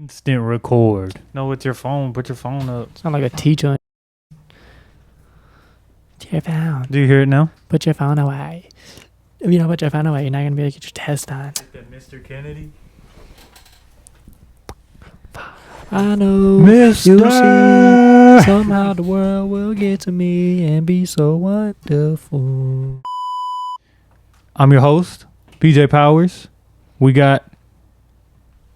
Instant record. No, it's your phone. Put your phone up. Sound like a teacher. Put your phone. Do you hear it now? Put your phone away. If you don't put your phone away, you're not going to be able to get your test done. That Mr. Kennedy. I know Mr. you'll see. Somehow the world will get to me and be so wonderful. I'm your host, PJ Powers. We got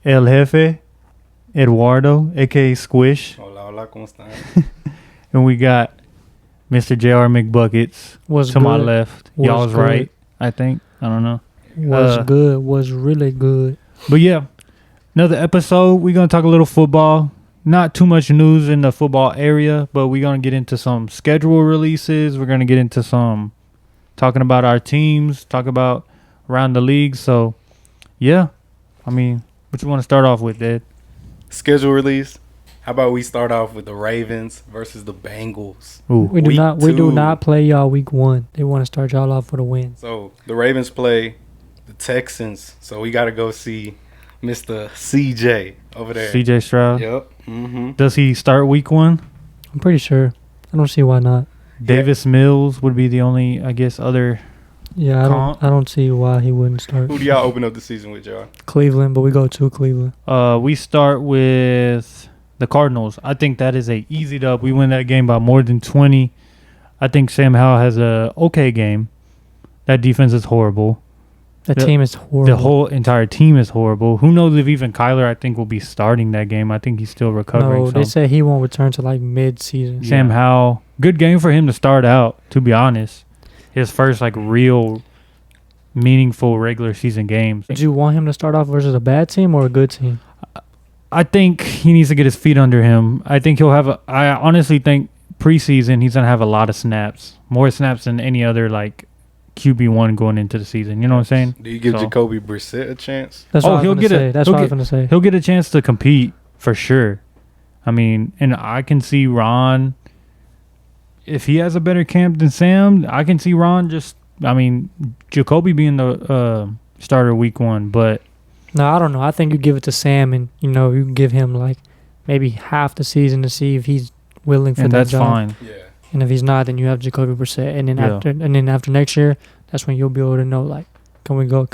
El Jefe, Eduardo, aka Squish. Hola, hola, ¿cómo están? And we got Mr. JR McBuckets Was to my good. left. Was Y'all was good. right, I think. I don't know. Was good. Was really good. But yeah, another episode. We're going to talk a little football. Not too much news in the football area, but we're going to get into some schedule releases. We're going to get into some talking about our teams, talk about around the league. So, yeah. I mean, what you want to start off with, Ed? Schedule release. How about we start off with the Ravens versus the Bengals? Ooh. We Week do two. not play y'all week one. They want to start y'all off with a win. So the Ravens play the Texans. So we got to go see Mr. CJ over there. CJ Stroud. Yep. Mm-hmm. Does he start week one? I'm pretty sure. I don't see why not. Davis Mills would be the only, I guess, other. Yeah, I don't see why he wouldn't start. Who do y'all open up the season with, y'all? Cleveland, but we go to Cleveland. We start with the Cardinals. I think that is a easy dub. We win that game by more than 20. I think Sam Howell has a okay game. That defense is horrible. The team is horrible. The whole entire team is horrible. Who knows if even Kyler, I think, will be starting that game. I think he's still recovering. No, they say he won't return to like mid-season. Sam Howell, good game for him to start out, to be honest. His first, like, real meaningful regular season games. Would you want him to start off versus a bad team or a good team? I think he needs to get his feet under him. I think he'll have I honestly think preseason he's going to have a lot of snaps. More snaps than any other, like, QB1 going into the season. You know what I'm saying? Do you give So- Jacoby Brissett a chance? That's what I was going to say. That's what I was going to say. He'll get a chance to compete for sure. I mean, and I can see Ron, if he has a better camp than Sam, I can see Ron Jacoby being the starter week one. But No, I don't know. I think you give it to Sam and, you can give him like maybe half the season to see if he's willing for and that that's job. fine. Yeah. And if he's not, then you have Jacoby Brissett. And then Yeah. after next year, that's when you'll be able to know, like, can we go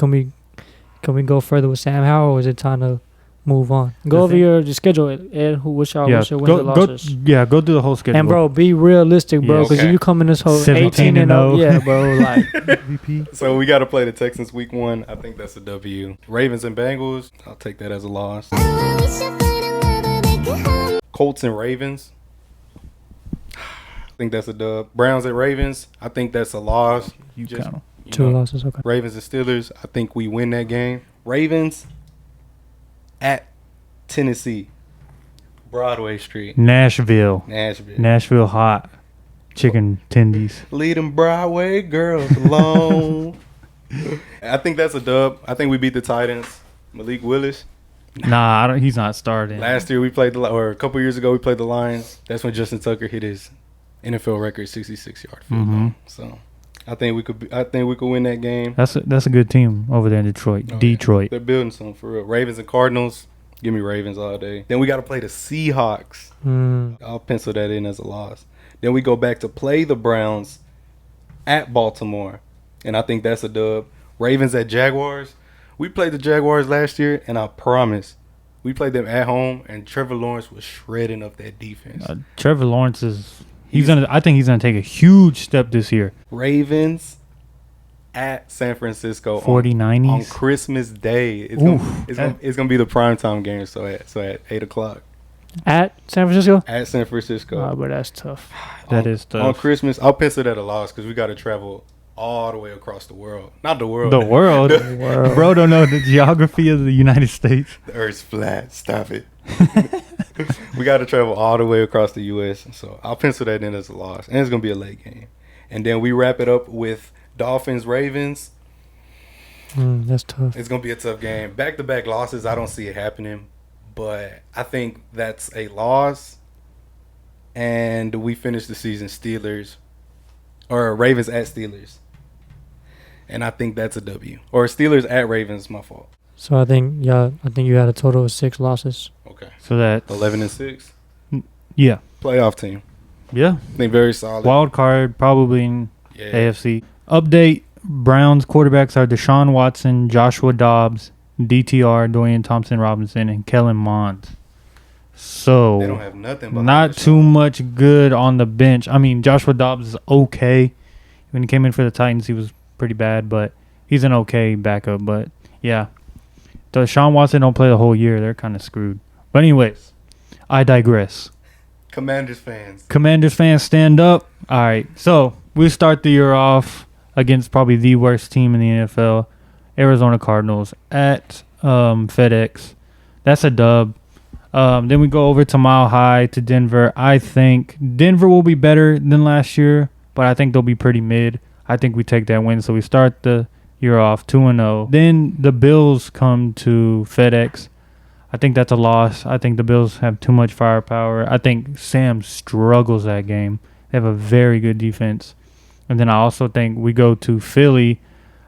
further with Sam Howell, or is it time to move on? Go over your schedule, Ed. What's your wins and losses? Go through the whole schedule. And bro, be realistic, bro, Yes. because Okay. you come in this whole 17 18 and 0. and 0. Yeah, bro, like VP. So we got to play the Texans week one. I think that's a W. Ravens and Bengals, I'll take that as a loss. Colts and Ravens, I think that's a dub. Browns and Ravens, I think that's a loss. You Just- count 'em. you two know, losses. Okay. Ravens and Steelers, I think we win that game. Ravens at Tennessee, Broadway Street, Nashville hot chicken tendies. lead them Broadway girls alone. I think that's a dub. I think we beat the Titans. Malik Willis. Nah, he's not starting. Last year we played or a couple years ago we played the Lions. That's when Justin Tucker hit his NFL record 66-yard field goal. Mhm. So I think we could win that game. That's a good team over there in Detroit. Oh, yeah. Detroit. They're building something for real. Ravens and Cardinals. Give me Ravens all day. Then we got to play the Seahawks. I'll pencil that in as a loss. Then we go back to play the Browns at Baltimore, and I think that's a dub. Ravens at Jaguars. We played the Jaguars last year, and I promise we played them at home, and Trevor Lawrence was shredding up that defense. Trevor Lawrence is I think he's gonna take a huge step this year. Ravens at San Francisco 40-90s. on Christmas Day. It's gonna be the primetime game. So at 8:00 At San Francisco. at San Francisco. Oh, but that's tough. That is tough. On Christmas, I'll pencil that a loss because we got to travel all the way across the world. Not the world. The world. World. Bro don't know the geography of the United States. The Earth's flat. Stop it. We got to travel all the way across the U.S. So I'll pencil that in as a loss. And it's going to be a late game. And then we wrap it up with Dolphins-Ravens. That's tough. It's going to be a tough game. Back-to-back losses, I don't see it happening. But I think that's a loss. And we finish the season Ravens at Steelers. And I think that's a W. Or Steelers at Ravens, my fault. So I think you had a total of 6 losses. Okay. So that's 11-6. Yeah. Playoff team. Yeah. I think very solid. Wild card, probably in AFC. Update, Browns quarterbacks are Deshaun Watson, Joshua Dobbs, DTR, Dorian Thompson-Robinson, and Kellen Mond. So they don't have nothing. Not too much good on the bench. I mean, Joshua Dobbs is okay. When he came in for the Titans, he was pretty bad, but he's an okay backup. But, yeah. Deshaun Watson don't play the whole year. They're kind of screwed. But anyways, I digress. Commanders fans, stand up. All right. So we start the year off against probably the worst team in the NFL, Arizona Cardinals, at FedEx. That's a dub. Then we go over to Mile High to Denver. I think Denver will be better than last year, but I think they'll be pretty mid. I think we take that win. So we start the year off 2-0. Then the Bills come to FedEx. I think that's a loss. I think the Bills have too much firepower. I think Sam struggles that game. They have a very good defense. And then I also think we go to Philly.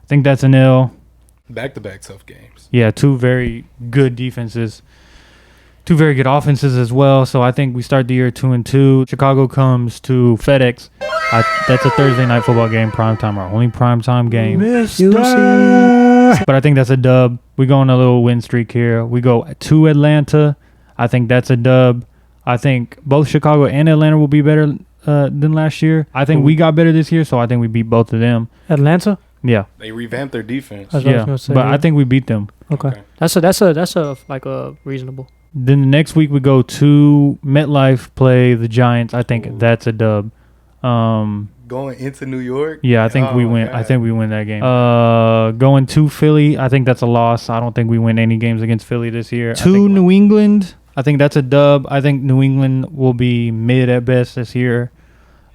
I think that's an L. Back-to-back tough games. Yeah, 2 very good defenses. 2 very good offenses as well. So I think we start the year 2-2. Chicago comes to FedEx. That's a Thursday night football game, primetime, our only primetime game. But I think that's a dub. We go on a little win streak here. We go to Atlanta. I think that's a dub. I think both Chicago and Atlanta will be better than last year. I think we got better this year, so I think we beat both of them. Atlanta? Yeah. They revamped their defense. I think we beat them. Okay. That's a like a reasonable. Then the next week we go to MetLife, play the Giants. I think that's a dub. Going into New York? Yeah, I think we win. God. I think we win that game. Going to Philly, I think that's a loss. I don't think we win any games against Philly this year. To New England, I think that's a dub. I think New England will be mid at best this year.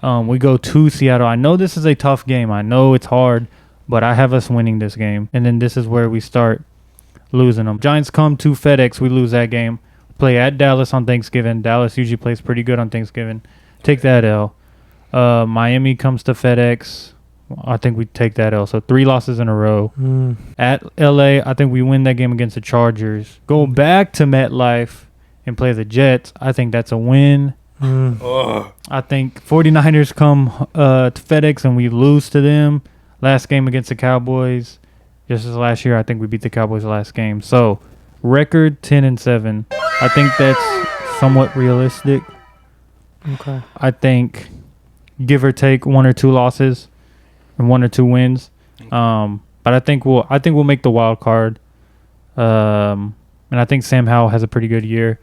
We go to Seattle. I know this is a tough game. I know it's hard, but I have us winning this game. And then this is where we start losing them. Giants come to FedEx. We lose that game. Play at Dallas on Thanksgiving. Dallas usually plays pretty good on Thanksgiving. Take that L. Miami comes to FedEx. I think we take that L. So 3 losses in a row. At LA, I think we win that game against the Chargers. Go back to MetLife and play the Jets. I think that's a win. I think 49ers come to FedEx and we lose to them. Last game against the Cowboys. Just as last year, I think we beat the Cowboys last game. So record 10-7. I think that's somewhat realistic. Okay. I think give or take 1 or 2 losses and 1 or 2 wins. But I think we'll make the wild card. And I think Sam Howell has a pretty good year,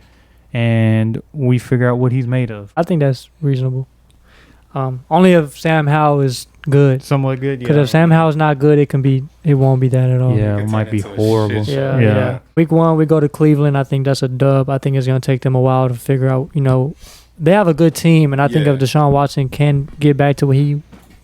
and we figure out what he's made of. I think that's reasonable. Only if Sam Howell is good. Somewhat good, yeah. Because if Sam Howell's not good, it won't be that at all. Yeah, it might be horrible. Yeah. Week 1, we go to Cleveland. I think that's a dub. I think it's going to take them a while to figure out, they have a good team, and I think if Deshaun Watson can get back to what he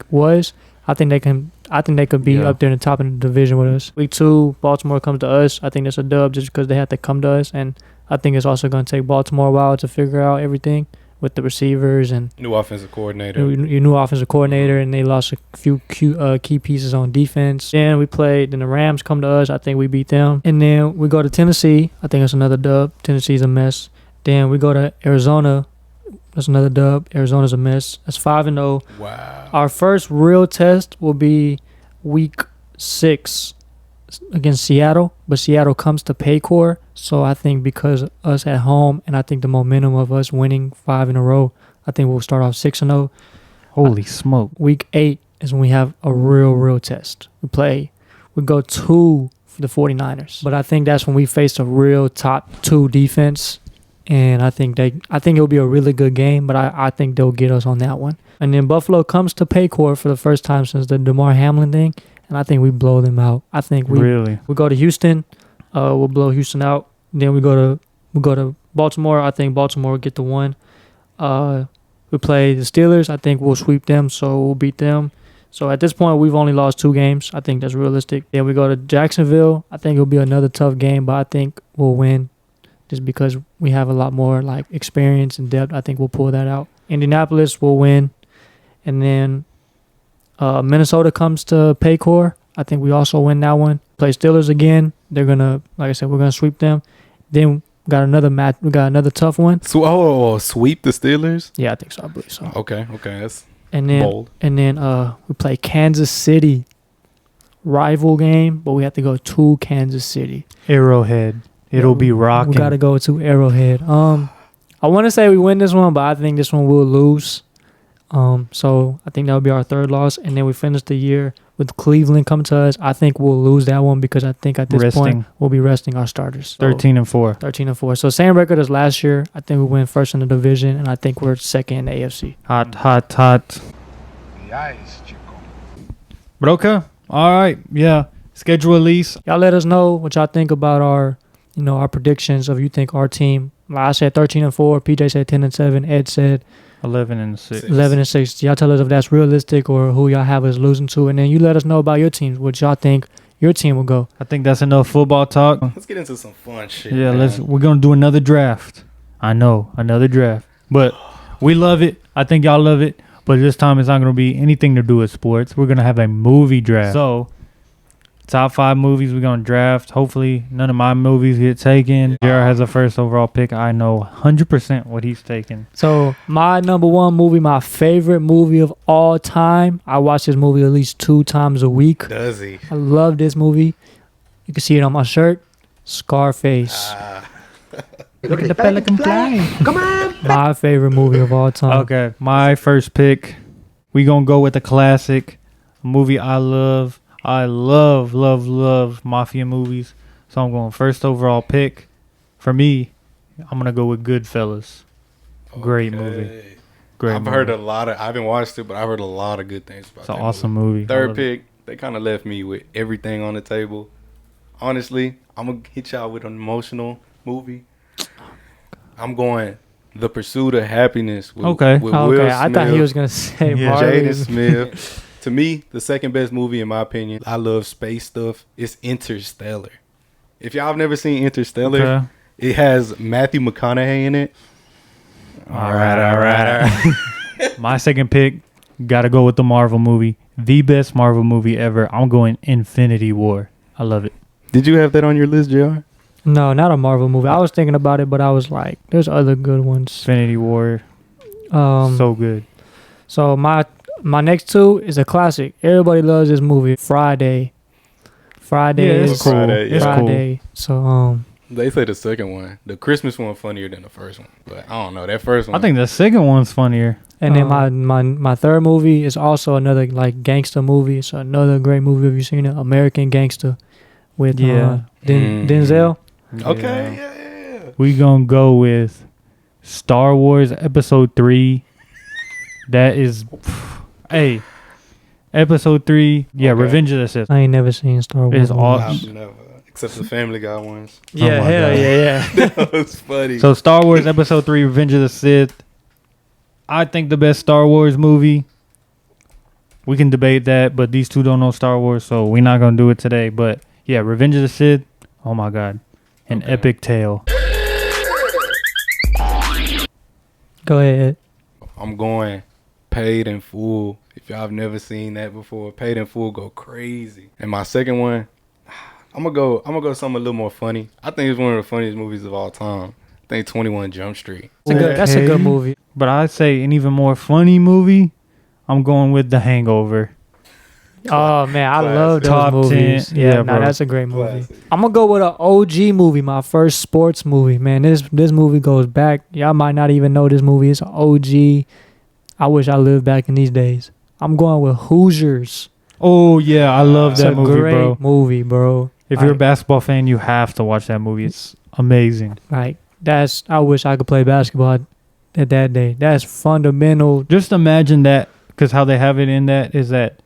was, I think they could be up there in the top of the division with us. Week 2, Baltimore comes to us. I think that's a dub just because they have to come to us, and I think it's also going to take Baltimore a while to figure out everything with the receivers and new offensive coordinator. Your new offensive coordinator, and they lost a few key pieces on defense. Then the Rams come to us. I think we beat them, and then we go to Tennessee. I think it's another dub. Tennessee's a mess. Then we go to Arizona. That's another dub. Arizona's a mess. That's 5-0. Wow. Our first real test will be week 6 against Seattle, but Seattle comes to Paycor. So I think because us at home, and I think the momentum of us winning 5 in a row, I think we'll start off 6-0. Holy smoke. Week 8 is when we have a real test. We go to the 49ers. But I think that's when we face a real top 2 defense. And I think it'll be a really good game, but I think they'll get us on that one. And then Buffalo comes to Paycor for the first time since the DeMar Hamlin thing, and I think we blow them out. I think we go to Houston, we'll blow Houston out. Then we go to Baltimore. I think Baltimore will get the 1. We play the Steelers. I think we'll sweep them, so we'll beat them. So at this point, we've only lost 2 games. I think that's realistic. Then we go to Jacksonville. I think it'll be another tough game, but I think we'll win. Just because we have a lot more experience and depth, I think we'll pull that out. Indianapolis will win. And then Minnesota comes to Paycor. I think we also win that one. Play Steelers again. they're gonna, like I said, we're gonna sweep them. Then we got another match. We got another tough one. So, sweep the Steelers? Yeah, I think so. I believe so. Okay, that's And then bold. we play Kansas City. Rival game, but we have to go to Kansas City. Arrowhead. It'll be rocking. We gotta go to Arrowhead. I want to say we win this one, but I think this one will lose. So I think that'll be our third loss, and then we finish the year with Cleveland coming to us. I think we'll lose that one because I think at this point we'll be resting our starters. So 13-4. 13-4. So same record as last year. I think we win first in the division, and I think we're second in the AFC. Hot. The ice, chico. But okay. All right. Yeah. Schedule release. Y'all let us know what y'all think about our predictions of you think our team. I said 13-4. PJ said 10-7. Ed said 11-6. 11-6. Y'all tell us if that's realistic or who y'all have us losing to, and then you let us know about your teams, what y'all think your team will go. I think that's enough football talk. Let's get into some fun shit. Yeah, man. we're gonna do another draft. I know, another draft. But we love it. I think y'all love it. But this time it's not gonna be anything to do with sports. We're gonna have a movie draft. So top 5 movies we're gonna draft. Hopefully none of my movies get taken. Jared has a first overall pick. I know 100% what he's taking. So my number one movie, my favorite movie of all time. I watch this movie at least 2 times a week. Does he? I love this movie. You can see it on my shirt. Scarface. Look at the pelican fly. Come on. My favorite movie of all time. Okay, my first pick. We gonna go with the classic, a movie I love. I love mafia movies. So I'm going first overall pick. For me, I'm gonna go with Goodfellas. Great movie. Great. I've heard a lot of. I haven't watched it, but I've heard a lot of good things about it. It's an awesome movie. Third pick, they kind of left me with everything on the table. Honestly, I'm gonna hit y'all with an emotional movie. I'm going The Pursuit of Happiness. With Will Smith. I thought he was gonna say Jaden Smith. To me, the second best movie in my opinion. I love space stuff. It's Interstellar. If y'all have never seen Interstellar, it has Matthew McConaughey in it. All right. My second pick, gotta go with the Marvel movie. The best Marvel movie ever. I'm going Infinity War. I love it. Did you have that on your list, JR? No, not a Marvel movie. I was thinking about it, but I was like, there's other good ones. Infinity War. So good. So my next 2 is a classic. Everybody loves this movie. Friday. Yeah, it's cool. It's Friday. cool. So They say the second one, the Christmas one, funnier than the first one. But I don't know, that first one. I think the second one's funnier. and then my third movie is also another like gangster movie. It's another great movie. Have you seen it? American Gangster with Denzel. Okay, yeah. We gonna go with Star Wars Episode 3. That is, Episode 3. Yeah, Okay. Revenge of the Sith. I ain't never seen Star Wars. It's awesome. I've never, except the Family Guy ones. Yeah, Oh my hell God. yeah. That was funny. So Star Wars Episode 3, Revenge of the Sith. I think the best Star Wars movie. We can debate that, but these two don't know Star Wars, so we're not gonna do it today. But yeah, Revenge of the Sith. Oh my God, an epic tale. Go ahead. I'm going Paid in Full. If y'all have never seen that before, Paid in Full go crazy. And my second one, I'm gonna go something a little more funny. I think it's one of the funniest movies of all time. I think 21 Jump Street. That's a good movie. But I'd say an even more funny movie. I'm going with The Hangover. Oh man, I love those Top 10. movies. Yeah, bro. That's a great movie. Classic. I'm gonna go with an OG movie, my first sports movie. Man, this movie goes back. Y'all might not even know this movie. It's an OG. I wish I lived back in these days. I'm going with Hoosiers. Oh yeah, I love It's that a movie, great bro. movie, bro. If you're a Like- basketball fan, you have to watch that movie. It's amazing. Like I wish I could play basketball at that day. That's fundamental. Just imagine that, because how they have it in that is that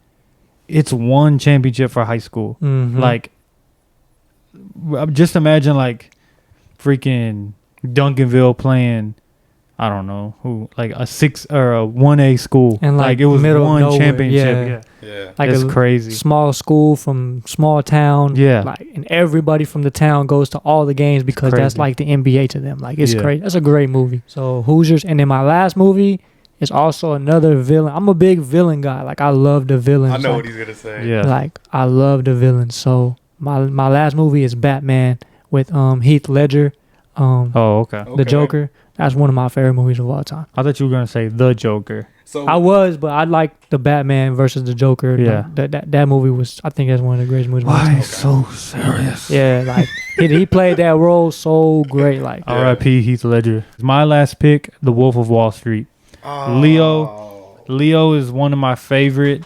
it's one championship for high school. Mhm. Like, just imagine like freaking Duncanville playing, I don't know who, like a 6 or a 1A school, And, like, it was middle of one nowhere, championship. yeah. Yeah. like It's a crazy. small school from small town. Yeah. Like, and everybody from the town goes to all the games because that's crazy. like the NBA to them. Like, it's Yeah. crazy. That's a great movie. So Hoosiers, and then my last movie is also another villain. I'm a big villain guy. Like, I love the villains. I know like, what he's gonna say. Yeah. Like, I love the villains. So my last movie is Batman with Heath Ledger, Oh, okay. the Joker. That's one of my favorite movies of all time. I thought you were gonna say the Joker. So I was, but I like the Batman versus the Joker. Yeah. That movie was, I think that's one of the greatest movies. of all time. so serious? Yeah, like he played that role so great. Like R.I.P. Heath Ledger. My last pick, The Wolf of Wall Street. Leo is one of my favorite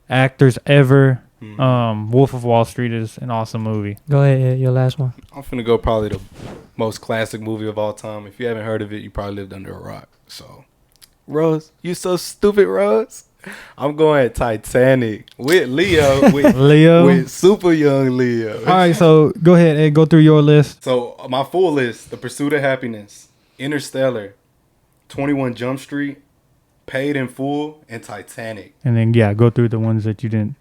actors ever. Wolf of Wall Street is an awesome movie. Go ahead, yeah, your last one. I'm finna go probably the most classic movie of all time. If you haven't heard of it, you probably lived under a rock. So, Rose, you so stupid, Rose. I'm going Titanic with Leo. With super young Leo. All right, so go ahead and go through your list. So my full list: The Pursuit of Happiness, Interstellar, 21 Jump Street, Paid in Full, and Titanic. And then, go through the ones that you didn't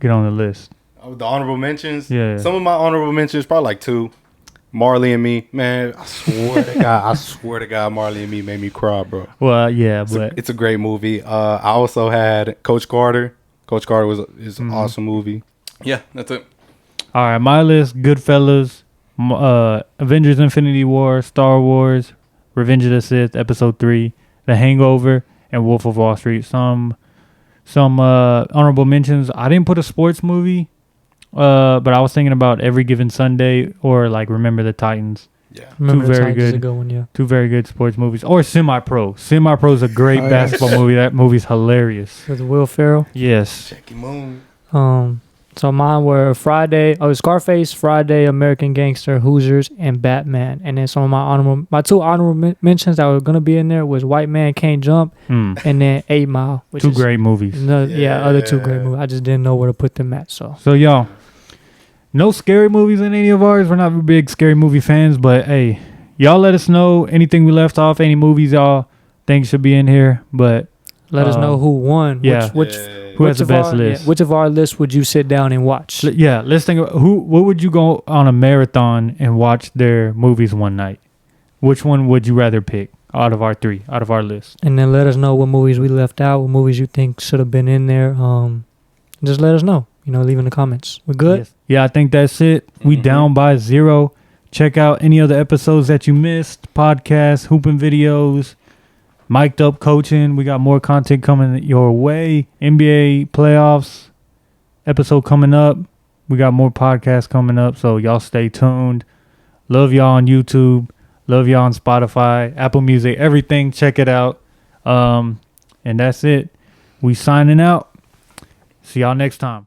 get on the list. The honorable mentions? Yeah. Some of my honorable mentions, probably like 2. Marley and Me. Man, I swear to God, Marley and Me made me cry, bro. Well, yeah, but It's a great movie. I also had Coach Carter. Coach Carter is an awesome movie. Yeah, that's it. all right, my list: Goodfellas, Avengers: Infinity War, Star Wars, Revenge of the Sith, Episode 3, The Hangover, and Wolf of Wall Street. Some honorable mentions. I didn't put a sports movie, but I was thinking about Every Given Sunday or like Remember the Titans. Yeah. Remember Two the very Titans is good- a good one, yeah. Two very good sports movies. Or Semi-Pro. Semi-Pro is a great basketball movie. That movie's hilarious. With Will Ferrell. Yes. Jackie Moon. So mine were Scarface, Friday, American Gangster, Hoosiers, and Batman. And then some of my two honorable mentions that were gonna be in there was White Man Can't Jump and then 8 Mile. Which Two is great movies. other two great movies. I just didn't know where to put them at. So So, no scary movies in any of ours. We're not big scary movie fans, but hey, y'all let us know anything we left off, any movies y'all think should be in here. But let us know who won. yeah. Who has the best list? Which of our lists would you sit down and watch? Let's think of what would you go on a marathon and watch their movies one night? Which one would you rather pick out of our list? And then let us know what movies we left out, what movies you think should have been in there. Just let us know. Leave in the comments. We're good? Yes. Yeah, I think that's it. We down by 0. Check out any other episodes that you missed, podcasts, hooping videos, mic'd up coaching. We got more content coming your way. NBA playoffs episode coming up. We got more podcasts coming up, so y'all stay tuned. Love y'all on YouTube. Love y'all on Spotify, Apple Music, everything. Check it out. And that's it. We signing out. See y'all next time.